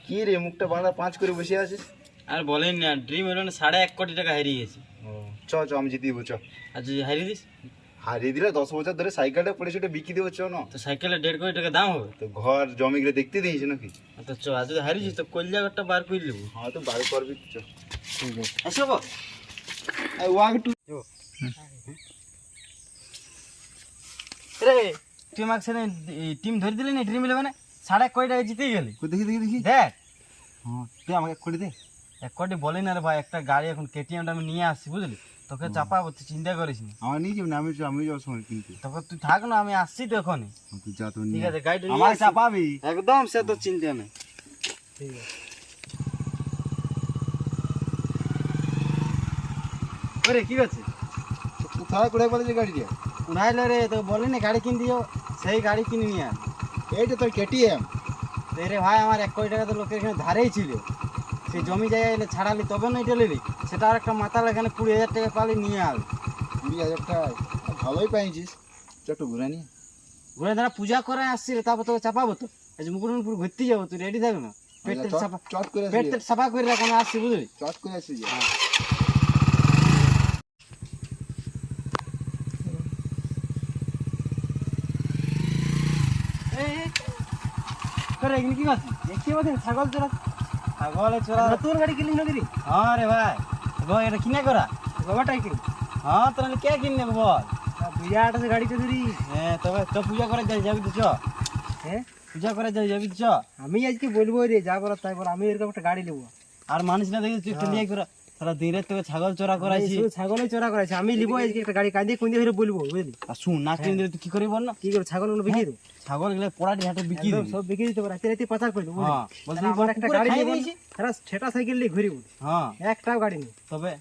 কি রে মুখটা বাঁধা পাঁচ করে বসে আছিস? আর বলেন না, ড্রিম ইলেভেন 1.5 কোটি টাকা হারিয়ে গেছে। চ চ আমি জিতে দেবো চ। আর যদি হারিয়ে দিস হারিয়ে দিলে 10 বছর ধরে সাইকেলটা পড়ে সেটা বিক্রি দেবো চ না। তো সাইকেলে 1.5 কোটি টাকা দাম হবে। তো ঘর জমিগুলো দেখতে দিয়েছি নাকি? তো চ, আর যদি হারিয়েছিস তো কল্যাণটা বার করে নেবো। হ্যাঁ তো বার করবি চ। ঠিক আছে আসবো। ওয়াক টু রে তুই আমাকে সেদিন টিম ধরে দিলি না ড্রিম ইলেভেনে 1.5 কোটি টাকা জিতেই গেলি। দেখি দেখি দেখি। দেখ হ্যাঁ তুই আমাকে করে দে। 1 কোটি বলি না রে ভাই, একটা গাড়ি এখন কেটিএমটা আমি নিয়ে আসছি বুঝলি, তোকে চাপাবো, তুই চিন্তা করিস না। আমার নিয়ে যাবি না, আমি যাওয়ার সময় কিনতে। তখন তুই থাক না, আমি আসছি তো এখনই। তুই যা তো ঠিক নিয়ে আছে গাড়িটা আমার চাপাবি একদম, সে তো চিন্তা নেই। ঠিক আছে ওরে কি আছে কোথায় করে বলেছে গাড়িটা? উড়াইলো রে, তো বলি না গাড়ি কিন দিও, সেই গাড়ি কিনে নিয়ে আস। এইটা তোর কেটিএম। রে ভাই আমার 1 কোটি টাকা তো লোকের এখানে ধারেই ছিল, সেই জমি জায়গা এলে ছাড়ালি তবে না এটা নিলি, সেটা আর একটা মাতাল এখানে 20,000 টাকা পালি নিয়ে আল। 20,000 টাকা ভালোই পাইছিস, চট্ট ঘুরে নিয়ে ঘুরে ধরা পূজা করে আসছি রে, তারপর তোকে চাপাবো তো। এই যে মুকুটমণিপুর ঘুরতে যাবো, তুই রেডি থাকবে না? পেট সাফা, চট করে পেট সাফা করে রাখ, আমি আসছি বুঝলি। চট করে আসি যা। করে এখানে কি করছিস? দেখতে পাচ্ছিস ছাগল চোরা, ছাগল চোরা তোর গাড়ি কিনলি নাকি রে? হ্যাঁ রে ভাই, গো এটা কিনে করা বাবাটাই কিন। হ্যাঁ তাহলে কে কিনবে বল? পূজাটা গাড়ি তো ধরি। হ্যাঁ তবে তো পূজা করে যাবি তো চ। হ্যাঁ পূজা করে যাবি তো চ। আমি আজকে বলবো রে, যা বলো তাই বল, আমি এরকম একটা গাড়ি নেবো। আর মানুষ না দেখি তুই একটা নিয়ে করে সারা দিনে তোকে ছাগল চোরা করাইছি। ছাগলই চোরা করাইছি, আমি নিবো আজকে একটা গাড়ি, কাঁদিয়ে কুঁদিয়ে হয়ে বলবো বুঝলি। আর শুন না কিনে তুই কি করবি বল না? কি করবো ছাগলগুলো বিক্রি দেবো, ছাগল গুলো পোড়াটি হাটে বিক্রি দেবো, সব বিক্রি দিতে পারে, রাতে রাতে পাচার করে দেবো। হ্যাঁ বলছি আমার একটা গাড়ি নিয়েছি, সেটা সাইকেল নিয়ে ঘুরি বলি। হ্যাঁ একটাও গাড়ি নেই। তবে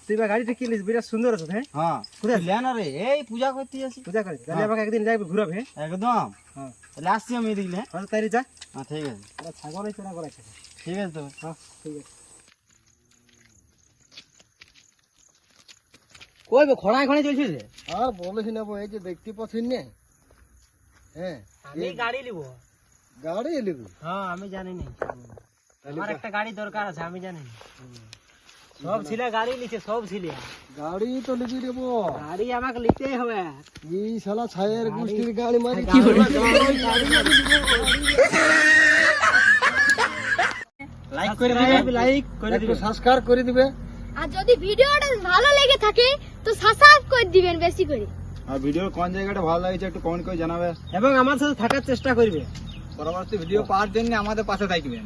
তুই বা গাড়িটা কিনলিস, বিরাট সুন্দর আছে। হ্যাঁ হ্যাঁ কোথায় লেন রে? এই পূজা করতে আসি। পূজা করে তাহলে আমাকে একদিন যাইবে ঘুরাবে। একদম হ্যাঁ তাহলে আসছি আমি এদিকে। হ্যাঁ তাই যা। হ্যাঁ ঠিক আছে, ছাগলই চোরা করাইছে। ঠিক আছে তো। হ্যাঁ ঠিক আছে। কই গো খড়ায় খড়ায় চলছিস রে? আর বলিস না বো, এই যে দেখতে পাচ্ছিস না। হ্যাঁ আমি গাড়ি নিব। গাড়ি নিবি? হ্যাঁ আমি জানি না, আমার একটা গাড়ি দরকার আছে, আমি জানি না। সব ছেলে গাড়ি নিছে, সব ছেলে গাড়ি তো নিবি রে বো। গাড়ি আমাকে নিতেই হবে। এই শালা ছায়ের গোষ্ঠীর গাড়ি মারি কি হলো? লাইক করে দিবে, লাইক করে দিবে, সাবস্ক্রাইব করে দিবে। আর যদি ভিডিওটা ভালো লেগে থাকে তো সাবস্ক্রাইব করে দিবেন বেশি করে। আর ভিডিওর কোন জায়গাটা ভালো লাগছে একটু কমেন্ট করে জানাবে, এবং আমার সাথে থাকার চেষ্টা করবে। পরবর্তী ভিডিও পাওয়ার জন্য আমাদের পাশে থাকবেন।